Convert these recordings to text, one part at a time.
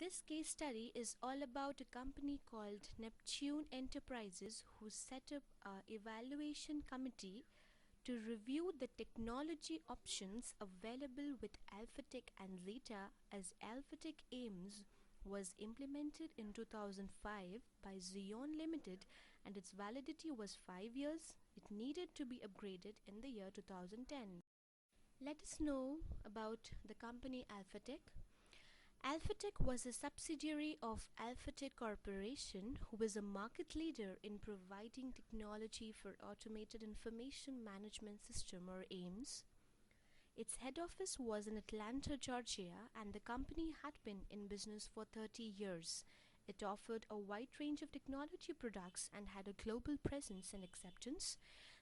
This case study is all about a company called Neptune Enterprises who set up a evaluation committee to review the technology options available with Alphatech and Zeta as Alphatech Ames was implemented in 2005 by Xeon Limited and its validity was 5 years. It needed to be upgraded in the year 2010. Let us know about the company Alphatech. Alphatech was a subsidiary of Alphatech Corporation, who is a market leader in providing technology for Automated Information Management System or AIMS. Its head office was in Atlanta, Georgia, and the company had been in business for 30 years. It offered a wide range of technology products and had a global presence and acceptance.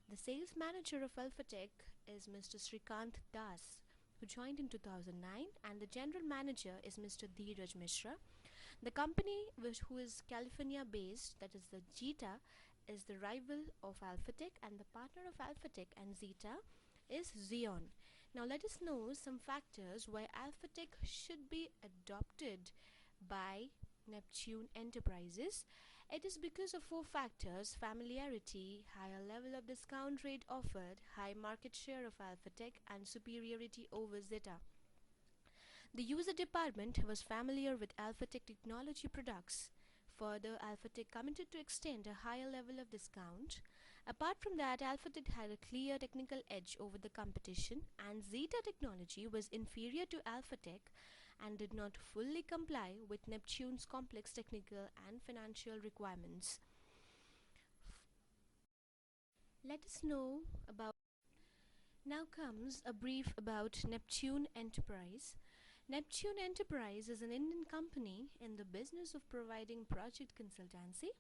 The sales manager of Alphatech is Mr. Srikanth Das, who joined in 2009, and the general manager is Mr. Dheeraj Mishra. The company, who is California based, that is the Zeta, is the rival of Alphatech, and the partner of Alphatech and Zeta is Xeon. Now let us know some factors why Alphatech should be adopted by Neptune Enterprises. It is because of 4 factors: familiarity, higher level of discount rate offered, high market share of Alphatech, and superiority over Zeta. The user department was familiar with Alphatech technology products. Further, Alphatech committed to extend a higher level of discount. Apart from that, Alphatech had a clear technical edge over the competition, and Zeta technology was inferior to Alphatech and did not fully comply with Neptune's complex technical and financial requirements. Let us know about. Now comes a brief about Neptune Enterprise. Neptune Enterprise is an Indian company in the business of providing project consultancy.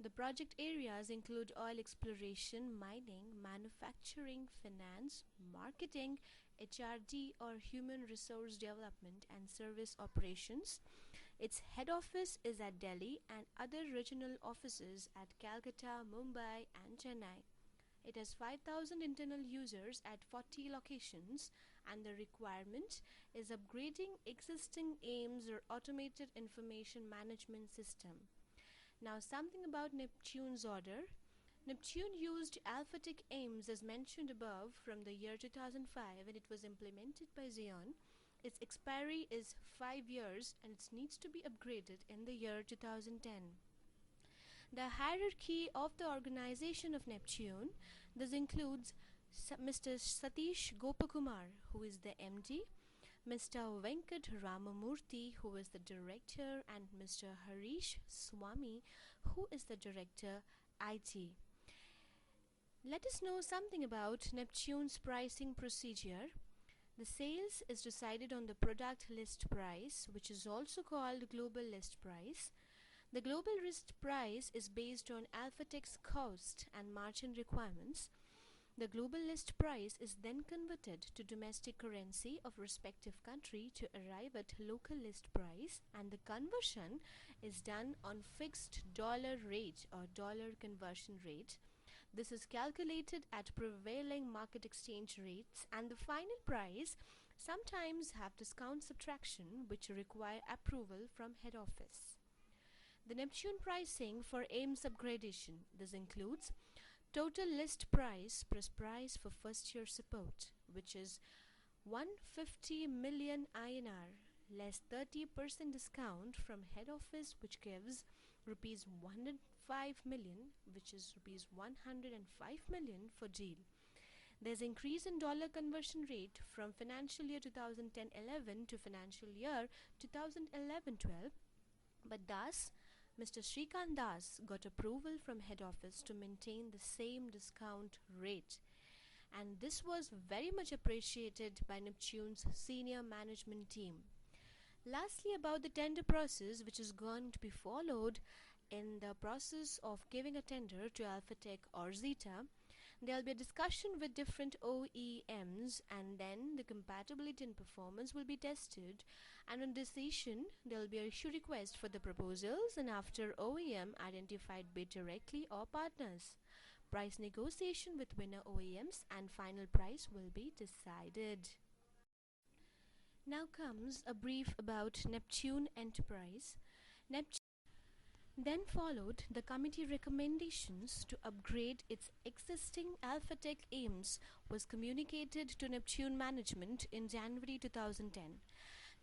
The project areas include oil exploration, mining, manufacturing, finance, marketing, HRD or human resource development, and service operations. Its head office is at Delhi and other regional offices at Calcutta, Mumbai, and Chennai. It has 5,000 internal users at 40 locations, and the requirement is upgrading existing AIMS or Automated Information Management System. Now something about Neptune's order. Neptune used Alphatech AIMS as mentioned above from the year 2005 and it was implemented by Xeon. Its expiry is 5 years and it needs to be upgraded in the year 2010. The hierarchy of the organization of Neptune, this includes Mr. Satish Gopakumar, who is the MD, Mr. Venkat Ramamurthy, who is the director, and Mr. Harish Swami, who is the director IT. Let us know something about Neptune's pricing procedure. The sales is decided on the product list price, which is also called global list price. The global list price is based on Alphatech's cost and margin requirements. The global list price is then converted to domestic currency of respective country to arrive at local list price, and the conversion is done on fixed dollar rate or dollar conversion rate. This is calculated at prevailing market exchange rates, and the final price sometimes have discount subtraction which require approval from head office. The Neptune pricing for AIMS upgradation. This includes total list price plus price for first year support, which is 150 million INR less 30% discount from head office, which gives rupees 105 million, which is rupees 105 million for deal. There's increase in dollar conversion rate from financial year 2010-11 to financial year 2011-12, but thus Mr. Srikanth Das got approval from head office to maintain the same discount rate, and this was very much appreciated by Neptune's senior management team. Lastly, about the tender process which is going to be followed in the process of giving a tender to Alphatech or Zeta. There will be a discussion with different OEMs, and then the compatibility and performance will be tested, and on decision there will be a issue request for the proposals, and after OEM identified bid directly or partners, price negotiation with winner OEMs, and final price will be decided. Now comes a brief about Neptune Enterprise. Neptune then followed the committee recommendations to upgrade its existing Alphatech aims was communicated to Neptune management in January 2010.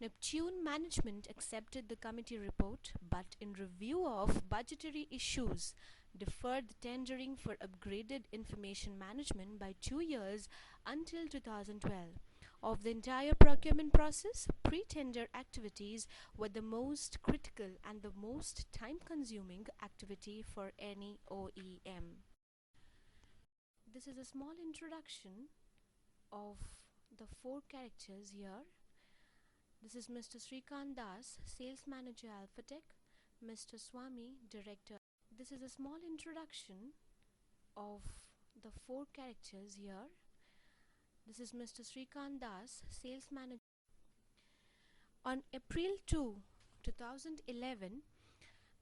Neptune management accepted the committee report, but in review of budgetary issues, deferred the tendering for upgraded information management by 2 years until 2012. Of the entire procurement process, pre-tender activities were the most critical and the most time-consuming activity for any OEM. This is a small introduction of the four characters here. This is Mr. Srikant Das, Sales Manager Alphatech, Mr. Swami, Director. This is a small introduction of the four characters here. This is Mr. Srikant Das, Sales Manager. On April 2, 2011,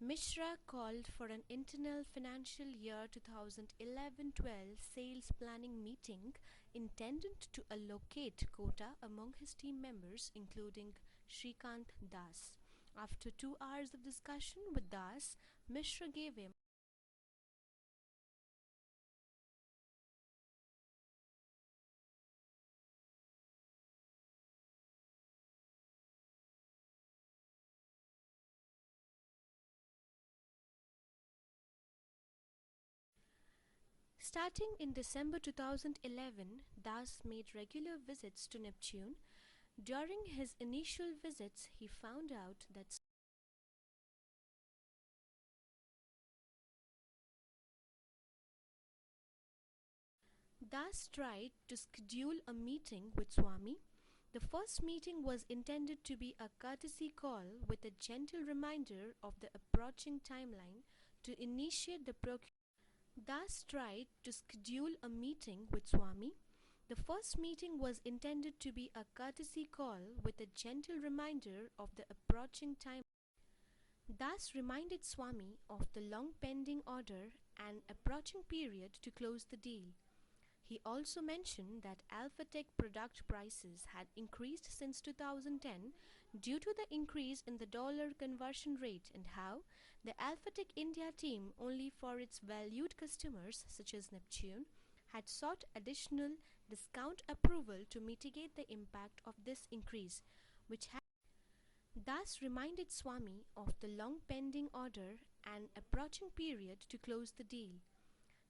Mishra called for an internal financial year 2011-12 sales planning meeting intended to allocate quota among his team members, including Srikant Das. After 2 hours of discussion with Das, Mishra gave him Starting in December 2011, Das made regular visits to Neptune. During his initial visits, he found out that Das tried to schedule a meeting with Swami. The first meeting was intended to be a courtesy call with a gentle reminder of the approaching timeline to initiate the procurement. Das tried to schedule a meeting with Swami. The first meeting was intended to be a courtesy call with a gentle reminder of the approaching time. Das reminded Swami of the long pending order and approaching period to close the deal. He also mentioned that Alphatech product prices had increased since 2010 due to the increase in the dollar conversion rate and how the Alphatech India team, only for its valued customers such as Neptune, had sought additional discount approval to mitigate the impact of this increase, which had thus reminded Swami of the long pending order and approaching period to close the deal.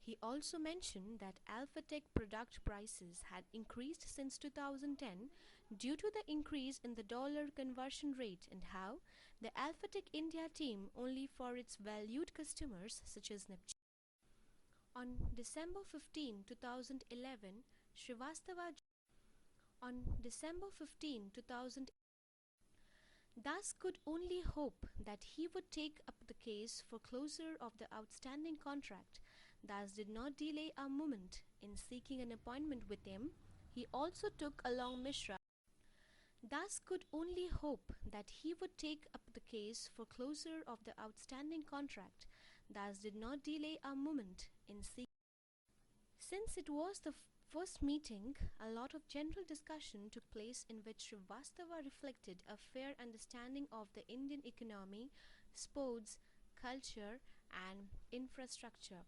He also mentioned that Alphatech product prices had increased since 2010 due to the increase in the dollar conversion rate and how the Alphatech India team, only for its valued customers such as Neptune. On December 15, 2011, Srivastava on December 15, 2011, Das could only hope that he would take up the case for closure of the outstanding contract. Das did not delay a moment in seeking an appointment with him. He also took along Mishra. Das could only hope that he would take up the case for closure of the outstanding contract. Das did not delay a moment in seeking. Since it was the first meeting, a lot of general discussion took place in which Srivastava reflected a fair understanding of the Indian economy, sports, culture, and infrastructure.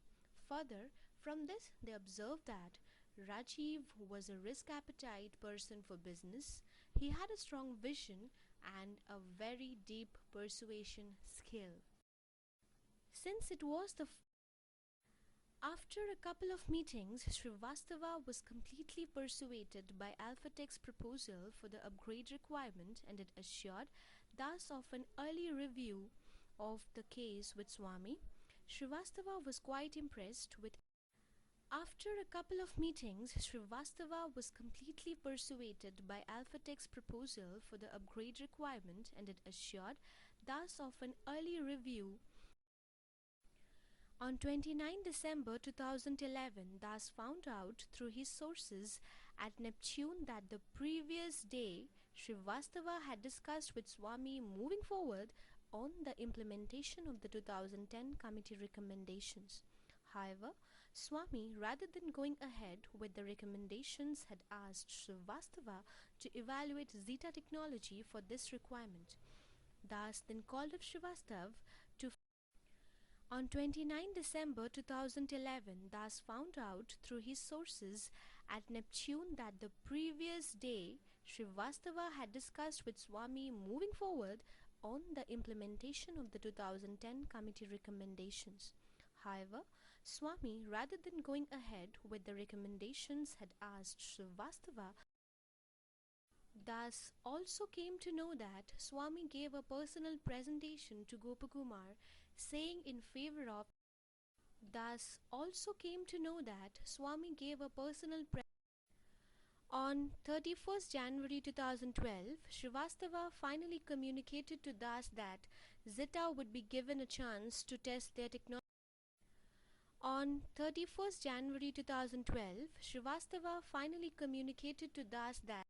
Further, from this, they observed that Rajiv was a risk appetite person for business. He had a strong vision and a very deep persuasion skill. Since it was the After a couple of meetings, Srivastava was completely persuaded by Alphatech's proposal for the upgrade requirement and it assured Das of an early review of the case with Swami. Srivastava was quite impressed with. After a couple of meetings, Srivastava was completely persuaded by Alphatech's proposal for the upgrade requirement and it assured Das of an early review. On 29 December 2011, Das found out through his sources at Neptune that the previous day, Srivastava had discussed with Swami moving forward on the implementation of the 2010 committee recommendations. However, Swami, rather than going ahead with the recommendations, had asked Srivastava to evaluate Zeta technology for this requirement. Das then called up Srivastava to. On 29 December 2011, Das found out through his sources at Neptune that the previous day Srivastava had discussed with Swami moving forward on the implementation of the 2010 committee recommendations. However, Swami, rather than going ahead with the recommendations, had asked Srivastava. Das also came to know that Swami gave a personal presentation to Gopakumar saying in favor of. Das also came to know that Swami gave a personal On 31st January 2012, Srivastava finally communicated to Das that Zeta would be given a chance to test their technology. On 31st January 2012, Srivastava finally communicated to Das that